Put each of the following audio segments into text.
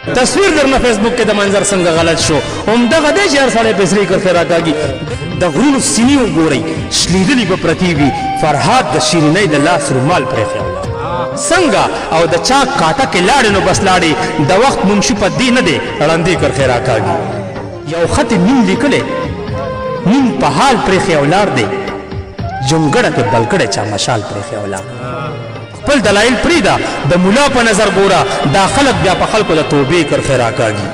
تصویر درنہ فیسبوک کې د منظر څنګه غلط شو همدغه دی چې هر سړی پیسې کړ خیرات کاږي د غرونو سینې وګورئ شلیدلي به پرتې وي فرهاد د شیرینۍ د لاس رومال پرېښی څنګه او د چا کاټه کې لاړې نو بس لاړې د وخت منشي په دې نه دی ړندې کړ خیرات کاږي یو خط یې نیم لیکلی نیم په حال پرېښی او لاړ دی جونګړه کې بل کړی چا مشال پرېښی او لاړ خپل دلایل پریدا د مولا په نظر ګوره دا خلق بیا په خلکو د توبې کر خیرا کاږي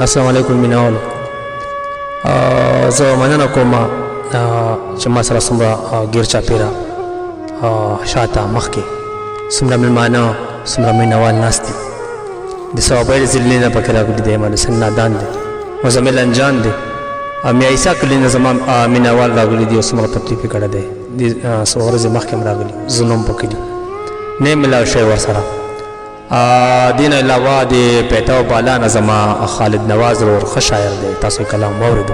السلام علیکم مینهوالو زه مننه کوم چې ما سره څومره ګیر چاپېره شاته مخکې څومره مېلمانه څومره مینهوال ناست دي د صوابۍ د ضلعې نه پکې راغلي دی امام حسین نادان دی مزمل انجان دی میا عیسی کلي نه زما مینهوال راغلي دي او څومره تکلیف یې کړی دی د څو ورځې مخکې هم راغلي زه نوم پکې دي نه یې میلاو شوی ورسره دې نه علاوه د پیتاو بالا نه زما خالد نواز ورور ښه شاعر دی تاسو یې کلام واورېدو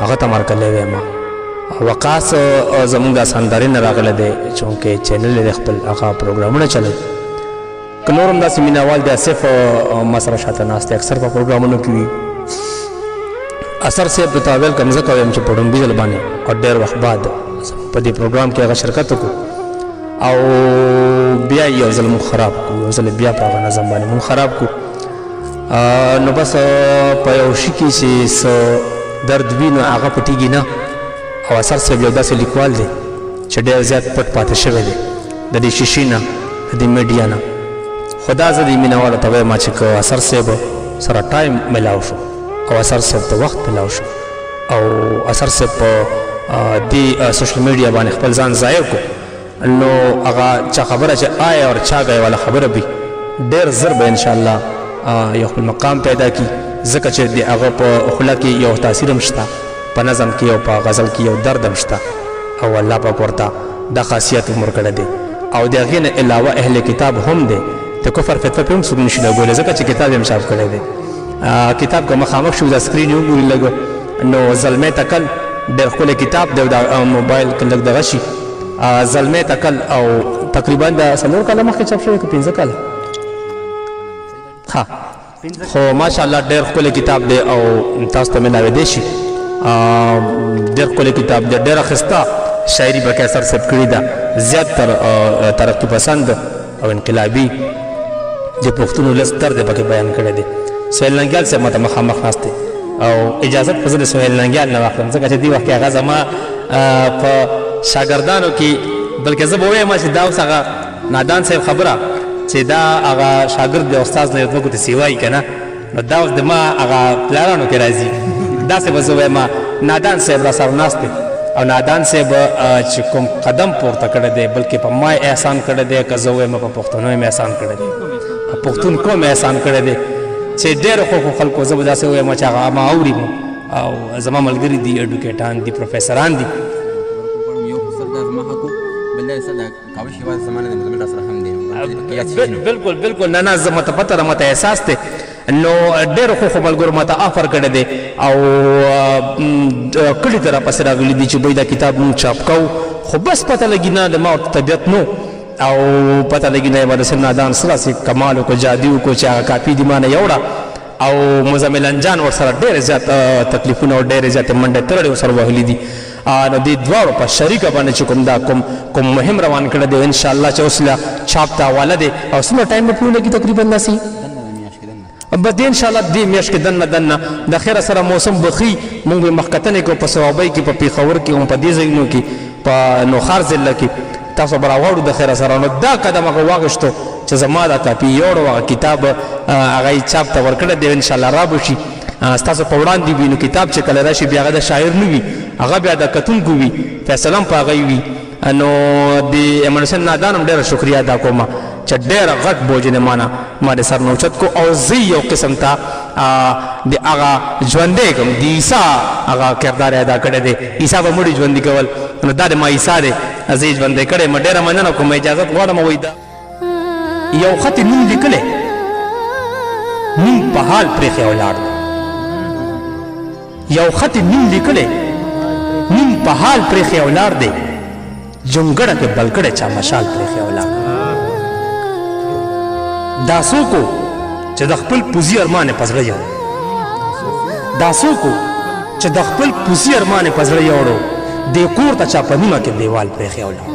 هغه ته مرکلی ویم وقاص زمونږ سندرې نه راغلی دی چونکې چینل یې خپل هغه پروګرامونه چلوي که نور هم داسې مینهوال دی صرف ما سره شاته ناست دی اکثر په پروګرامونو کې وي اثر صاحب د تا ویل کوم زه کوم چې په ډومبي ځل باندې او ډېر وخت بعد په دې پروګرام کې هغه شرکت وکړو او بیا یو ځل مونږ خراب کړو یو ځل بیا په هغه نظم باندې مونږ خراب کړو نو بس په یو شي کې چې څه درد وي نو هغه پټېږي نه او اثر صاحب یو داسې لیکوال دی چې ډېر زیات پټ پاتې شوی دی د دې شیشې نه د دې میډیا نه خو دا زه د مینهوالو ته وایم چې که اثر صاحب سره ټایم میلاو شو او اثر صاحب ته وخت میلاو شو او اثر صاحب په دې سوشل میډیا باندې خپل ځان ظاهر کړو نو هغه چا خبره چې آیا او چا گئے والا خبره وي ډېر زر به انشاءالله یو خپل مقام پیدا کړي ځکه چې د هغه په خوله کې یو تاثیر هم شته په نظم کې او په غزل کې یو درد هم شته او الله پاک ورته دا خاصیت هم ورکړی دی او د هغې نه علاوه اهل کتاب هم دی د کفر فتوه پې هم څوک نشي لګولی ځکه چې کتاب یې هم چاپ کړی دی کتاب که مخامخ شو دا سکرین یې وګوري لږ نو زلمی تکل ډېر ښکلی کتاب دی او د موبایل کې لږ دغه شي زلمی تکل او تقریبا د 4 کاله مخکې چاپ شوی که 15 کاله ها خو ماشاءالله ډېر ښکلی کتاب دی او تاسو ته میلاویدی شي ډېر ښکلی کتاب دی ډېره ښایسته شاعري پکې اثر صاحب کړې ده زیات تر ترقي پسند او انقلابي د پښتون ولس درد یې پکې بیان کړی دی سهیل ننګیال صاحب ماته مخامخ ناست دی او اجازت به زه د سهیل ننګیال نه واخلم ځکه چې دې وخت کې هغه زما په شاګردانو کې بلکې زه به ووایم چې دا اوس هغه نادان صاحب خبره چې دا هغه شاګرد د استاز نه یو دوه ګوتې سیوایي که نه نو دا اوس د ما هغه پلارانو کې راځي داسې به زه وایم نادان صاحب را سره ناست دی او نادان صاحب چې کوم قدم پورته کړی دی بلکې په ما احسان کړی دی که زه وایم په پښتنو یې احسان کړی دی په پښتون قوم احسان کړی دی چې ډېرو خلکو زه به داسې وایم چې هغه ما اوري او زما ملګري دي اډوکیټان دي پروفیسران دي بالکل بالکل نه نه زه ماته پته ده ماته احساس دی نو ډېرو خو ملګرو ماته آفر کړی دی او کلي ته راپسې راغلي دي چې بوی دا کتاب مونږ چاپ کوو خو بس پته لګي نه د ما ورته طبیعت نو او پته لګي نه امام حسین نادان سره چې کمال وکړو جادي وکړو چې هغه کاپي دي ما نه یوړه او مزمل انجان ورسره ډېرې زیات تکلیفونه او ډېرې زیاتې منډې ترړې ورسره وهلي دي نو دې دواړو په شریکه باندې چې کوم دا کوم مهم روان کړی دی انشاءالله چې اوس چاپ ته حواله دی او څومره ټایم به پرې ولګي تقریبا داسې بس دې انشاءالله دې میاشت کې دننه د خیره سره موسم بخي مونږ به مخکتنې کوو په صوابۍ کې په پیښور کې هم په دې ځایونو کې په نوخار ضلع کې تاسو به راواړو د خیره سره نو دا قدم هغه واخیستو چې زما دا کاپي یوړو هغه کتاب هغه یې چاپ ته ورکړی دی انشاءالله را به شي ستاسو په وړاندې وي نو کتاب چې کله راشي بیا هغه د شاعر نه وي هغه بیا د کتونکو وي فیصله هم په هغه وي نو د امام حسین نادان هم ډېره شکریه ادا کوم چې ډېره غټ بوج یې ما د سر نه اوچت کو او زه یو قسم ته د هغه ژوندی کوم د عیسی هغه کردار یې ادا کړی دی عیسی به مړي ژوندي کول نو دا د ما عیسی دی زه یې ژوندی کړی یم ډېره مننه کوم اجازت غواړم وایي دا یو خط یې نوم لیکلی نوم په حال پرېښی ولاړ دی یو خط نیم لیکلی نیم په حال پرېښی ولاړ دی جونګړه کې بل کړی چا مشال پرېښی ولاړ دا څوک و چې د خپل پوزي ارمان یې په زړه یوړو دا څوک و چې د خپل پوزي ارمان یې په زړه یوړو دې کور ته چا په نیمه کې دیوال پرېښی ولاړ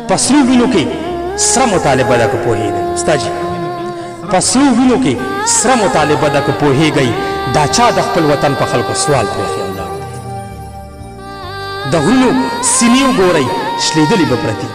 په سرو وینو کې سره مطالبه ده که پوهېږئ ستا جي په سرو وینو کې سره مطالبه ده که پوهېږئ دا چا د خپل وطن په خلکو سوال پرېښی ولاړ د غرونو سینې وګورئ شلېدلې به پرتې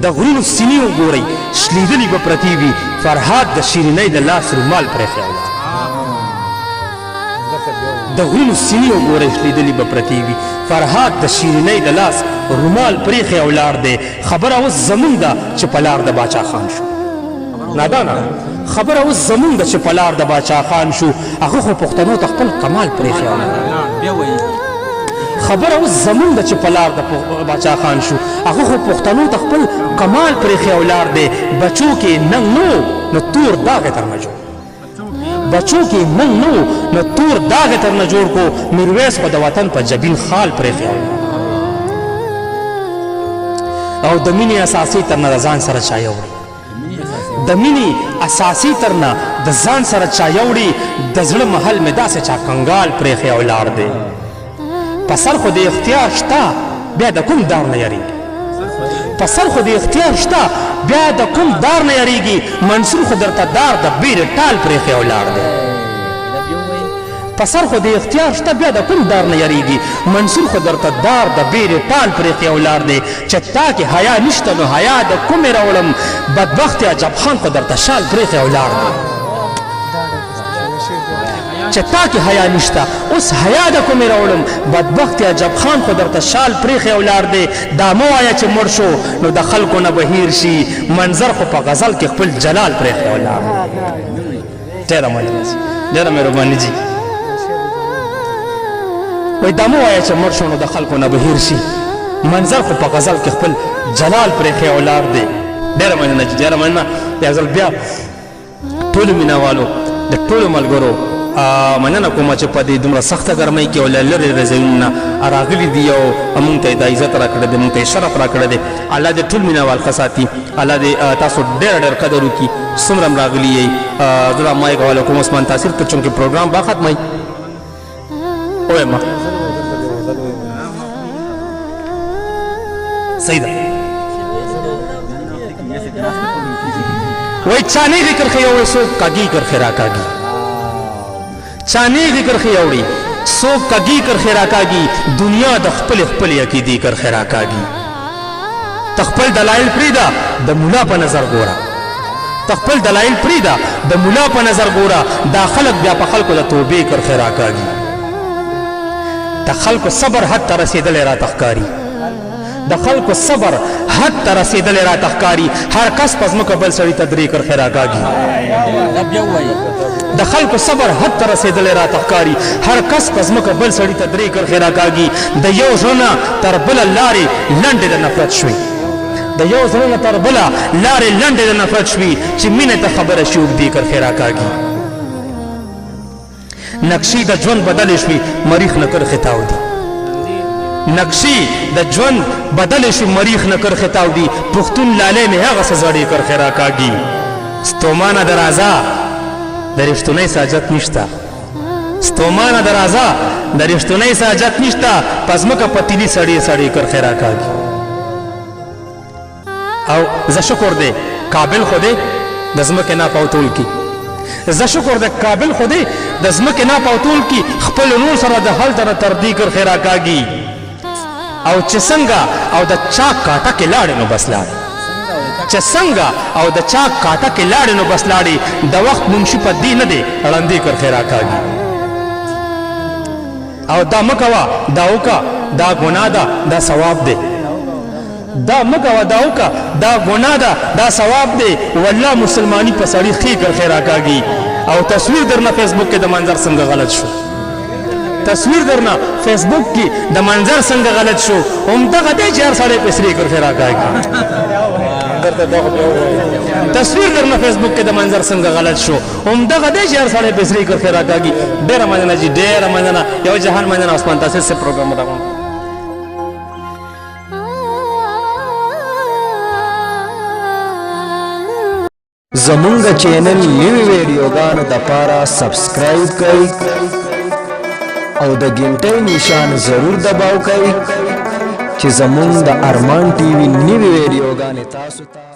د غرونو سینې وګورئ شلېدلې به پرتې وي فرهاد د شیرینۍ د لاس رومال پرېښی ولاړ د غرونو سینې وګورئ شلېدلې به پرتې وي فرهاد د شیرینۍ د لاس رومال پرېښی ولاړ دی خبره اوس زمونږ ده چې په لار د باچا خان شو نادانه خبره اوس زمونږ ده چې په لار د باچا خان شو هغه خو پښتنو ته خپل کمال پرېښی ولاړ خبره اوس زمونږ ده چې په لار د باچا خان شو هغه خو پښتنو ته خپل کمال پرېښی ولاړ دی بچو کې ننګ نو تور داغ یې ترنه جوړ بچو کې ننګ نو تور داغ یې ترنه جوړ کو میرویس خو د وطن په جبین خال پرېښی ولاړ او د مینې اساسي ترنه د ځان سره چا یوړي د مینې اساسي ترنه د ځان سره چا یوړي د زړه محل مې داسې چا کنګال پرېښی ولاړ دی په سر خو د اختیار شته بیا د کوم دار نه یریږي په سر خو د اختیار شته بیا د کوم دار نه یریږي منصور خو درته دار د بیرې ټال پرېښی ولاړ دی په سر خو د اختیار شته بیا د کوم دار نه یریږي منصور خو درته دار د بیرې ټال پرېښی ولاړ دی چې تا کې حیا نشته نو حیا د کومې راوړم بدبخت عجب خان خو درته شال پرېښی ولاړ دی چې تا کې حیا نشته اوس حیا د کومې راوړم بدبخت عجب خان خو درته شال پرېښی ولاړ دی دا مه وایه چې مړ شو نو د خلکو نه به هیر شي منظر خو په غزل کې خپل جلال پرېښی ولاړ ډېره مهرباني جي وای دا مه وایه چې مړ شو نو د خلکو نه به هیر شي منظر خو په غزل کې خپل جلال پرېښی ولاړ دی ډېره مننه جي ډېره مننه د غزل بیا ټولو مینهوالو د ټولو ملګرو مننه کومه چې په دې دومره سخته ګرمۍ کې او له لرې له ځایونو نه راغلي دي او موږ ته یې دا عزت راکړی دی موږ ته یې شرف راکړی دی الله دې ټول مینهوال ښه ساتي الله دې تاسو ډېر ډېر قدر وکړي څومره هم راغلي یئ زه دا مایک حواله کوم عثمان تاثیر ته چونکې پروګرام به ختموي ووایم صحیح ده وای چانې ذکر خې یوړې څوک کږي کرښې راکاږي چانې ذکر خې یوړې څوک کږي کرښې راکاږي دنیا د خپلې عقیدې کرښې راکاږي ته خپل دلایل پرېږده د ملا په نظر ګوره ته خپل دلایل پرېږده د ملا په نظر ګوره دا خلک بیا په خلکو د توبې کرښې راکاږي د خلکو صبر حد ته رسېدلی راته ښکاري د خلکو صبر حد ته رسېدلی راته ښکاري هر کس په ځمکه بل سړي ته درې کرښې راکاږي د خلکو صبر حد ته رسېدلی راته ښکاري هر کس په ځمکه بل سړي ته درې کرښې راکاږي د یو زړه نه تر بله لارې لنډې د نفرت شوي د یو زړه نه تر بله لارې لنډې د نفرت شوي چې مینې ته خبره شي اوږدې کرښې راکاږي نقشې د ژوند بدلې شوي مریخ نه کرښې تاودي نقشې د ژوند بدلې شوي مریخ نه کرښې تاودي پښتون لالی مې هغسې زړې کرښې راکاږي ستومانه د راځه د رښتونی ساجت نشته ستومانه د راځه د رښتونی ساجت نشته په ځمکه په تیلي سړې کرښې راکاږي او زه شکر دی قابل خو دی د ځمکې ناپ او تول کې زه شکر د قابل خو دی د ځمکې ناپ او تول کې خپل ورور سره د هلته نه تر دې کرښې راکاږي او چې څنګه او د چاک کاټه کې لاړې نو بس لاړې چې څنګه او د چاک کاټه کې لاړې نو بس لاړې د وخت منشي په دې نه دی ړندې کرښې راکاږي او دا مه کوه دا وکړه دا ګناه ده دا ثواب دی دا مه کوه دا وکړه دا ګناه ده دا ثواب دی والله مسلماني په سړي ښې کرښې راکاږي او تصویر درنه فیسبوک کې د منظر څنګه غلط شو تصویر درنه فیسبوک کې د منظر څنګه غلط شو همدغه دی چې هر سړی په سرې کرښې راکاږي تصویر درنہ فیسبوک کې د منظر څنګه غلط شو همدغه دی چې هر سړی پیسې کړ خیر راکاږي ډېره مننه جی ډېره مننه یو جهان مننه عثمان تاسې سے پروګرام راغون زمونږ چینل نوی ویډیوګانو دپاره سبسکرایب کړئ او د ګنټۍ نشان ضرور دباو کړئ چې زمونږ د ارمان ټي وي نوی ویډیوګانې تاسو ته